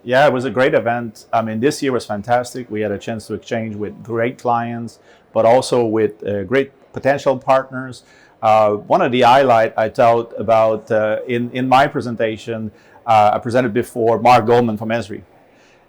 Yeah, it was a great event. I mean, this year was fantastic. We had a chance to exchange with great clients, but also with great potential partners. One of the highlight I told about in my presentation, I presented before Mark Goldman from Esri.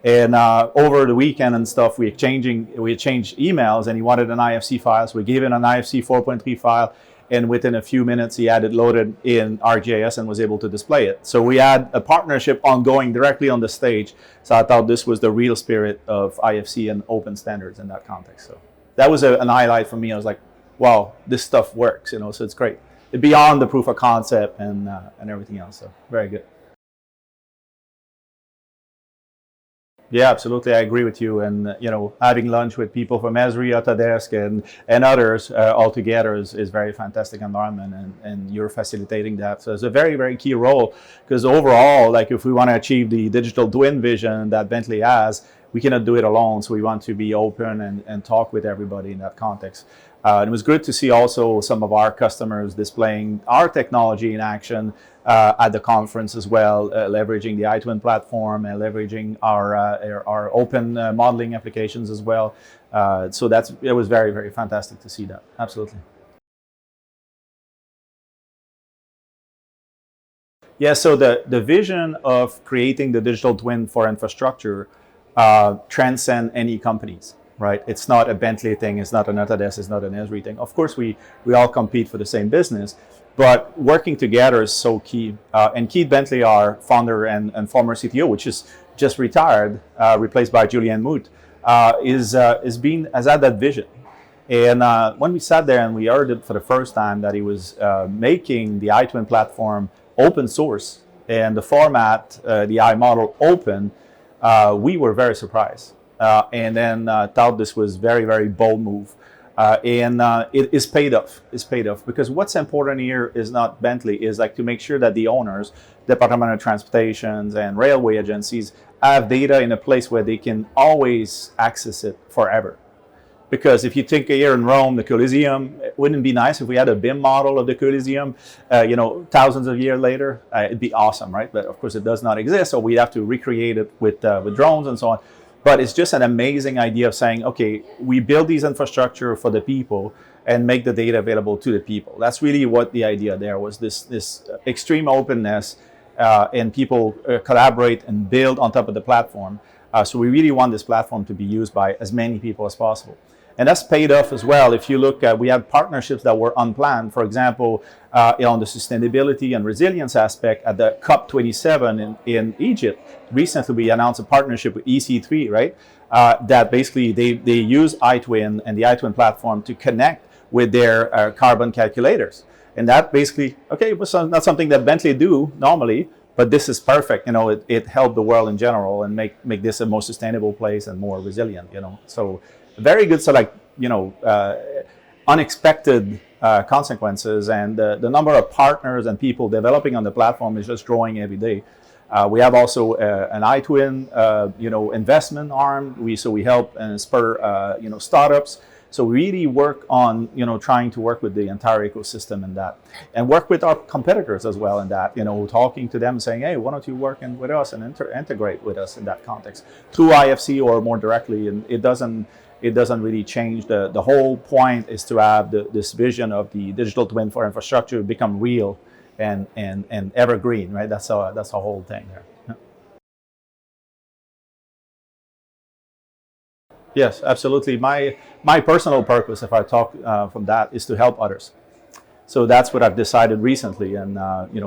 And over the weekend and stuff, we exchanged emails, and he wanted an IFC file. So we gave him an IFC 4.3 file, and within a few minutes, he had it loaded in ArcGIS and was able to display it. So we had a partnership ongoing directly on the stage. So I thought this was the real spirit of IFC and open standards in that context. So that was an highlight for me. I was like, wow, this stuff works, so it's great. Beyond the proof of concept and everything else. So very good. Yeah, absolutely. I agree with you. And having lunch with people from Esri, Autodesk, and others all together is very fantastic environment, and you're facilitating that. So it's a very, very key role, because overall, like if we want to achieve the digital twin vision that Bentley has, we cannot do it alone. So we want to be open and talk with everybody in that context. And it was good to see also some of our customers displaying our technology in action at the conference as well, leveraging the iTwin platform and leveraging our open modeling applications as well. So it was very, very fantastic to see that. Absolutely. Yeah, so the vision of creating the digital twin for infrastructure transcend any companies, right? It's not a Bentley thing, it's not an Autodesk, it's not an Esri thing. Of course, we all compete for the same business, but working together is so key. And Keith Bentley, our founder and former CTO, which is just retired, replaced by Julianne Moot, has had that vision. And when we sat there and we heard it for the first time that he was making the iTwin platform open source and the format, the iModel open, we were very surprised. And then thought this was very, very bold move. And it is paid off. It's paid off, because what's important here is not Bentley, is like to make sure that the owners, Department of Transportation and railway agencies, have data in a place where they can always access it forever. Because if you think here in Rome, the Colosseum, wouldn't it be nice if we had a BIM model of the Colosseum, thousands of years later? It'd be awesome, right? But of course, it does not exist, so we have to recreate it with drones and so on. But it's just an amazing idea of saying, okay, we build these infrastructure for the people and make the data available to the people. That's really what the idea there was, this extreme openness, and people collaborate and build on top of the platform. So we really want this platform to be used by as many people as possible. And that's paid off as well. If you look at, we have partnerships that were unplanned. For example, on the sustainability and resilience aspect at the COP27 in Egypt, recently we announced a partnership with EC3, right? That basically they use iTwin and the iTwin platform to connect with their carbon calculators. And that basically, okay, it was not something that Bentley do normally, but this is perfect. It helped the world in general and make this a more sustainable place and more resilient. So very good. So unexpected consequences, and the number of partners and people developing on the platform is just growing every day. We have also an iTwin, investment arm. We help and spur, startups. So we really work on, trying to work with the entire ecosystem in that, and work with our competitors as well in that, talking to them, saying, hey, why don't you work with us and integrate with us in that context through IFC or more directly. And it doesn't really change. The whole point is to have this vision of the digital twin for infrastructure become real and evergreen, right? That's the whole thing there. Yeah. Yes, absolutely. My personal purpose, if I talk from that, is to help others. So that's what I've decided recently, and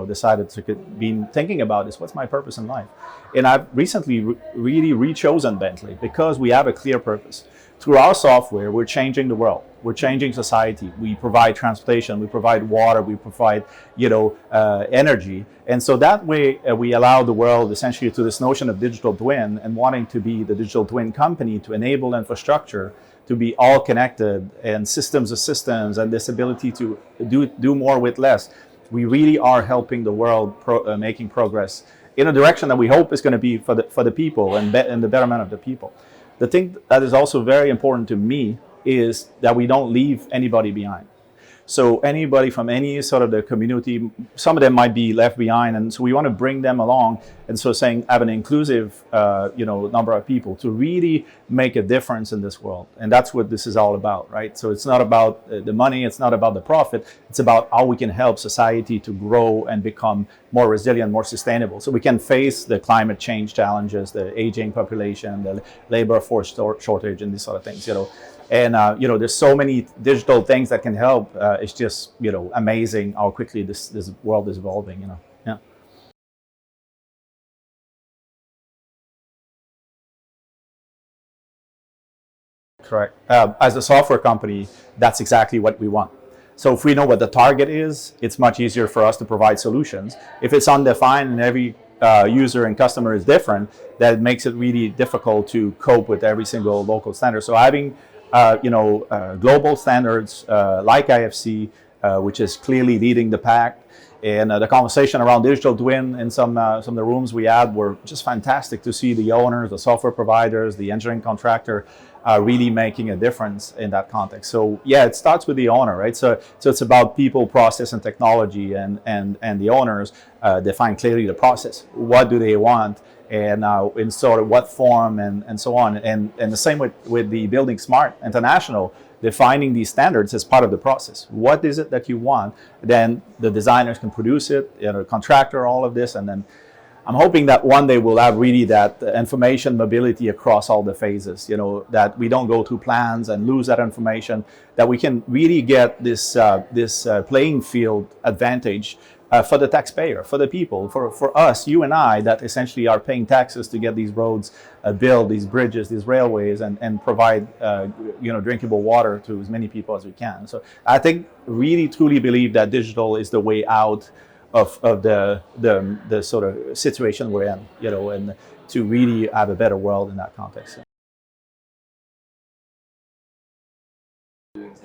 decided to be thinking about is what's my purpose in life. And I've recently really re-chosen Bentley because we have a clear purpose. Through our software, we're changing the world. We're changing society. We provide transportation. We provide water. We provide, energy. And so that way, we allow the world essentially to this notion of digital twin and wanting to be the digital twin company to enable infrastructure to be all connected and systems of systems and this ability to do more with less. We really are helping the world making progress in a direction that we hope is going to be for the people and the betterment of the people. The thing that is also very important to me is that we don't leave anybody behind. So anybody from any sort of the community, some of them might be left behind, and so we want to bring them along. And so saying have an inclusive, number of people to really make a difference in this world, and that's what this is all about, right? So it's not about the money, it's not about the profit, it's about how we can help society to grow and become more resilient, more sustainable, so we can face the climate change challenges, the aging population, the labor force shortage, and these sort of things, And there's so many digital things that can help. It's just amazing how quickly this world is evolving. Yeah. Correct. As a software company, that's exactly what we want. So if we know what the target is, it's much easier for us to provide solutions. If it's undefined and every user and customer is different, that makes it really difficult to cope with every single local standard. So having global standards like IFC, which is clearly leading the pack, and the conversation around digital twin in some of the rooms we had were just fantastic to see the owners, the software providers, the engineering contractor really making a difference in that context. So yeah, it starts with the owner, right? So it's about people, process, and technology, and the owners define clearly the process. What do they want? And in sort of what form, and so on. And the same with the buildingSMART International, defining these standards as part of the process. What is it that you want? Then the designers can produce it, contractor, all of this, and then I'm hoping that one day we'll have really that information mobility across all the phases, that we don't go through plans and lose that information, that we can really get this playing field advantage for the taxpayer, for the people, for us, you and I, that essentially are paying taxes to get these roads built, these bridges, these railways, and provide drinkable water to as many people as we can. So I think really truly believe that digital is the way out of the sort of situation we're in, and to really have a better world in that context.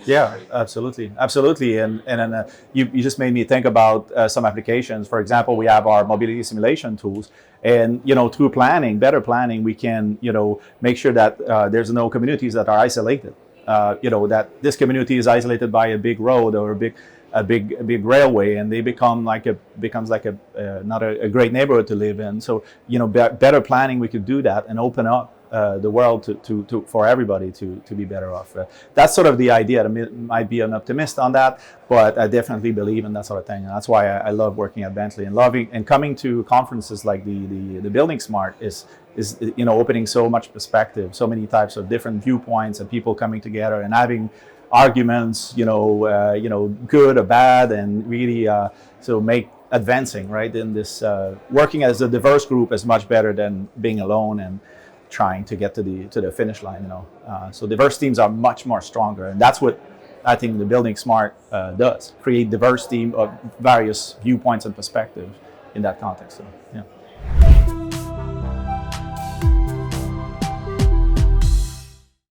Yeah, absolutely, and you just made me think about some applications. For example, we have our mobility simulation tools, and through better planning, we can make sure that there's no communities that are isolated. That this community is isolated by a big road or a big railway, and they becomes like not a great neighborhood to live in. So better planning, we could do that and open up the world to for everybody to be better off. That's sort of the idea. I might be an optimist on that, but I definitely believe in that sort of thing, and that's why I love working at Bentley and coming to conferences like the buildingSMART is opening so much perspective, so many types of different viewpoints, and people coming together and having arguments, good or bad, and really so make advancing, right, in this working as a diverse group is much better than being alone and trying to get to the finish line. So diverse teams are much more stronger, and that's what I think the buildingSMART does: create diverse team of various viewpoints and perspectives in that context. So, yeah.